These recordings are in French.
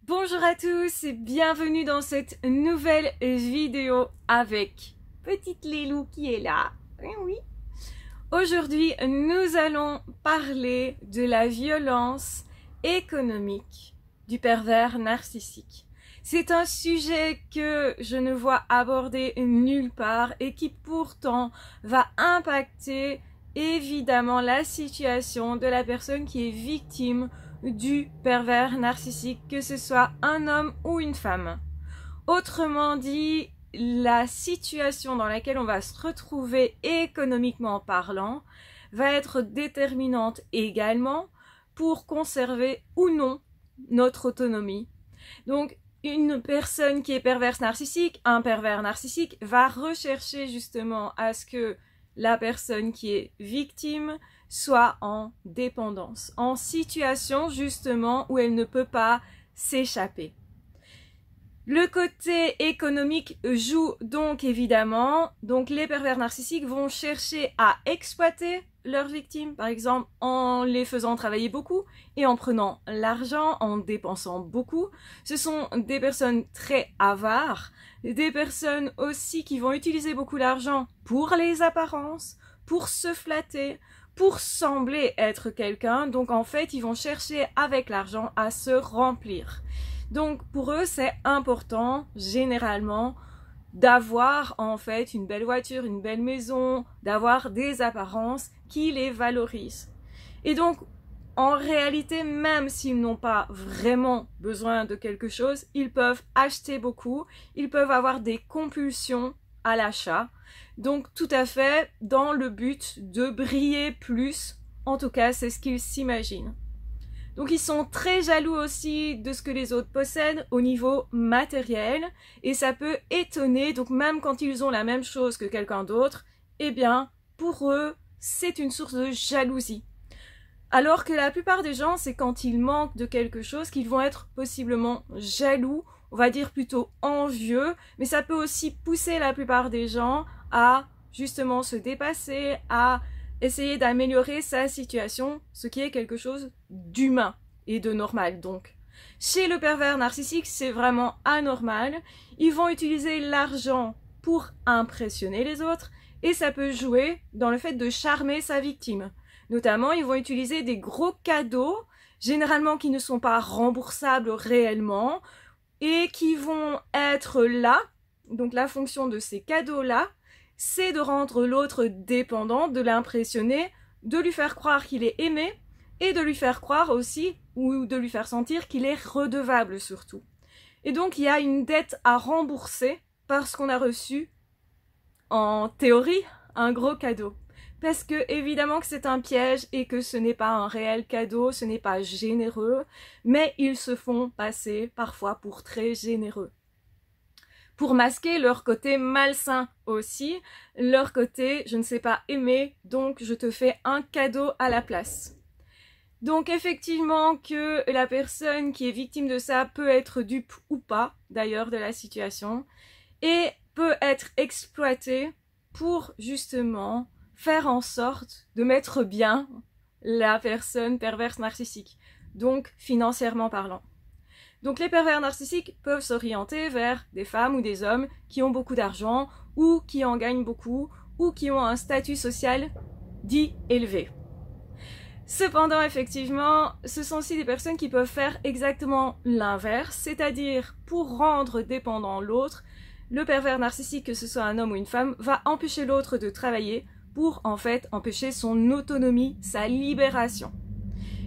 Bonjour à tous et bienvenue dans cette nouvelle vidéo avec petite Lélou qui est là. Oui. Aujourd'hui, nous allons parler de la violence économique du pervers narcissique. C'est un sujet que je ne vois aborder nulle part et qui pourtant va impacter évidemment la situation de la personne qui est victime du pervers narcissique, que ce soit un homme ou une femme. Autrement dit, la situation dans laquelle on va se retrouver économiquement parlant va être déterminante également pour conserver ou non notre autonomie. Donc, une personne qui est perverse narcissique, un pervers narcissique, va rechercher justement à ce que la personne qui est victime soit en dépendance, en situation justement où elle ne peut pas s'échapper. Le côté économique joue donc évidemment, donc les pervers narcissiques vont chercher à exploiter leurs victimes, par exemple en les faisant travailler beaucoup et en prenant l'argent, en dépensant beaucoup. Ce sont des personnes très avares, des personnes aussi qui vont utiliser beaucoup l'argent pour les apparences, pour se flatter, pour sembler être quelqu'un. Donc en fait, ils vont chercher avec l'argent à se remplir. Donc pour eux, c'est important généralement d'avoir en fait une belle voiture, une belle maison, d'avoir des apparences qui les valorisent. Et donc en réalité, même s'ils n'ont pas vraiment besoin de quelque chose, ils peuvent acheter beaucoup, ils peuvent avoir des compulsions à l'achat. Donc tout à fait dans le but de briller plus, en tout cas c'est ce qu'ils s'imaginent. Donc ils sont très jaloux aussi de ce que les autres possèdent au niveau matériel et ça peut étonner, donc même quand ils ont la même chose que quelqu'un d'autre, eh bien pour eux c'est une source de jalousie. Alors que la plupart des gens, c'est quand ils manquent de quelque chose qu'ils vont être possiblement jaloux, on va dire plutôt envieux, mais ça peut aussi pousser la plupart des gens à justement se dépasser, à essayer d'améliorer sa situation, ce qui est quelque chose d'humain et de normal donc. Chez le pervers narcissique, c'est vraiment anormal. Ils vont utiliser l'argent pour impressionner les autres et ça peut jouer dans le fait de charmer sa victime. Notamment, ils vont utiliser des gros cadeaux, généralement qui ne sont pas remboursables réellement, et qui vont être là. Donc la fonction de ces cadeaux-là, c'est de rendre l'autre dépendant, de l'impressionner, de lui faire croire qu'il est aimé, et de lui faire croire aussi, ou de lui faire sentir qu'il est redevable surtout. Et donc il y a une dette à rembourser parce qu'on a reçu, en théorie, un gros cadeau. Parce que évidemment que c'est un piège et que ce n'est pas un réel cadeau, ce n'est pas généreux, mais ils se font passer parfois pour très généreux. Pour masquer leur côté malsain aussi, leur côté je ne sais pas aimer, donc je te fais un cadeau à la place. Donc effectivement que la personne qui est victime de ça peut être dupe ou pas d'ailleurs de la situation et peut être exploitée pour justement faire en sorte de mettre bien la personne perverse narcissique, donc financièrement parlant. Donc les pervers narcissiques peuvent s'orienter vers des femmes ou des hommes qui ont beaucoup d'argent ou qui en gagnent beaucoup ou qui ont un statut social dit élevé. Cependant, effectivement, ce sont aussi des personnes qui peuvent faire exactement l'inverse, c'est-à-dire pour rendre dépendant l'autre, le pervers narcissique, que ce soit un homme ou une femme, va empêcher l'autre de travailler pour en fait empêcher son autonomie, sa libération.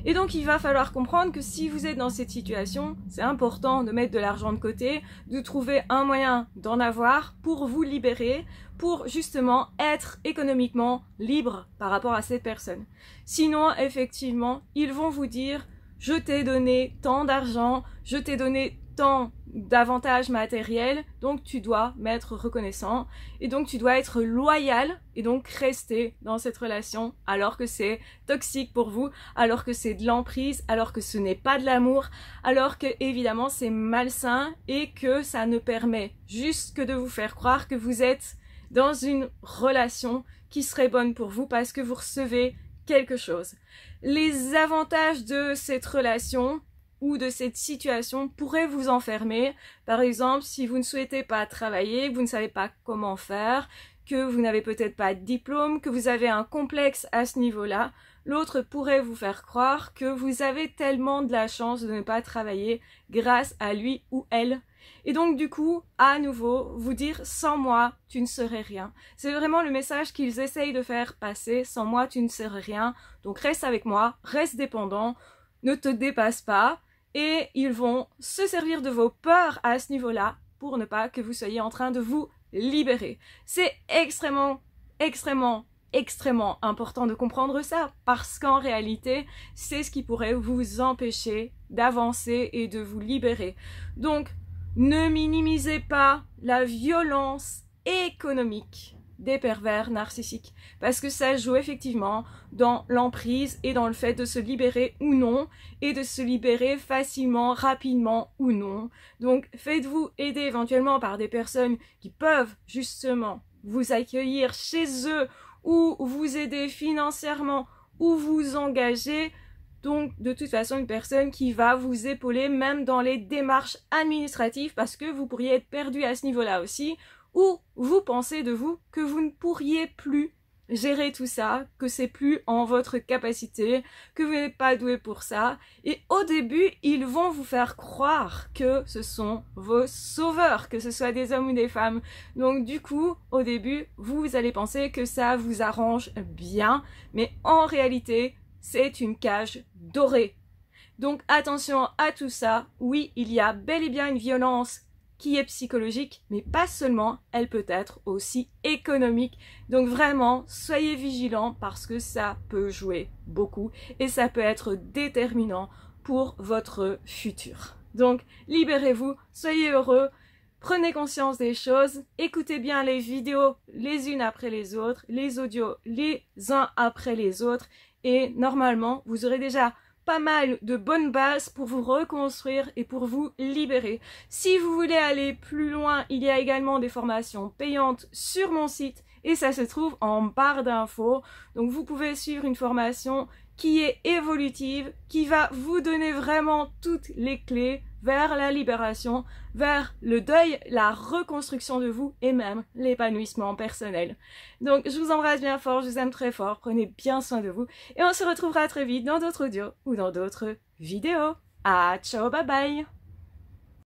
Et donc il va falloir comprendre que si vous êtes dans cette situation, c'est important de mettre de l'argent de côté, de trouver un moyen d'en avoir pour vous libérer, pour justement être économiquement libre par rapport à cette personne. Sinon, effectivement, ils vont vous dire « je t'ai donné tant d'argent, je t'ai donné tant d'avantages matériels, donc tu dois m'être reconnaissant et donc tu dois être loyal et donc rester dans cette relation alors que c'est toxique pour vous, alors que c'est de l'emprise, alors que ce n'est pas de l'amour, alors que évidemment c'est malsain et que ça ne permet juste que de vous faire croire que vous êtes dans une relation qui serait bonne pour vous parce que vous recevez quelque chose. Les avantages de cette relation, ou de cette situation pourrait vous enfermer. Par exemple, si vous ne souhaitez pas travailler, vous ne savez pas comment faire, que vous n'avez peut-être pas de diplôme, que vous avez un complexe à ce niveau-là, l'autre pourrait vous faire croire que vous avez tellement de la chance de ne pas travailler grâce à lui ou elle. Et donc du coup, à nouveau, vous dire « sans moi, tu ne serais rien ». C'est vraiment le message qu'ils essayent de faire passer « sans moi, tu ne serais rien ». Donc reste avec moi, reste dépendant, ne te dépasse pas. Et ils vont se servir de vos peurs à ce niveau-là pour ne pas que vous soyez en train de vous libérer. C'est extrêmement important de comprendre ça parce qu'en réalité, c'est ce qui pourrait vous empêcher d'avancer et de vous libérer. Donc, ne minimisez pas la violence économique des pervers narcissiques parce que ça joue effectivement dans l'emprise et dans le fait de se libérer ou non et de se libérer facilement, rapidement ou non. Donc faites-vous aider éventuellement par des personnes qui peuvent justement vous accueillir chez eux ou vous aider financièrement ou vous engager. Donc, de toute façon, une personne qui va vous épauler même dans les démarches administratives parce que vous pourriez être perdu à ce niveau-là aussi ou vous pensez de vous que vous ne pourriez plus gérer tout ça, que c'est plus en votre capacité, que vous n'êtes pas doué pour ça. Et au début, ils vont vous faire croire que ce sont vos sauveurs, que ce soit des hommes ou des femmes. Donc du coup, au début, vous allez penser que ça vous arrange bien, mais en réalité, c'est une cage dorée. Donc attention à tout ça. Oui, il y a bel et bien une violence qui est psychologique, mais pas seulement, elle peut être aussi économique. Donc vraiment, soyez vigilants parce que ça peut jouer beaucoup et ça peut être déterminant pour votre futur. Donc, libérez-vous, soyez heureux, prenez conscience des choses, écoutez bien les vidéos les unes après les autres, les audios les uns après les autres et normalement, vous aurez déjà pas mal de bonnes bases pour vous reconstruire et pour vous libérer. Si vous voulez aller plus loin, il y a également des formations payantes sur mon site et ça se trouve en barre d'infos. Donc vous pouvez suivre une formation qui est évolutive, qui va vous donner vraiment toutes les clés vers la libération, vers le deuil, la reconstruction de vous et même l'épanouissement personnel. Donc je vous embrasse bien fort, je vous aime très fort, prenez bien soin de vous et on se retrouvera très vite dans d'autres audios ou dans d'autres vidéos. Ah, ciao, bye bye!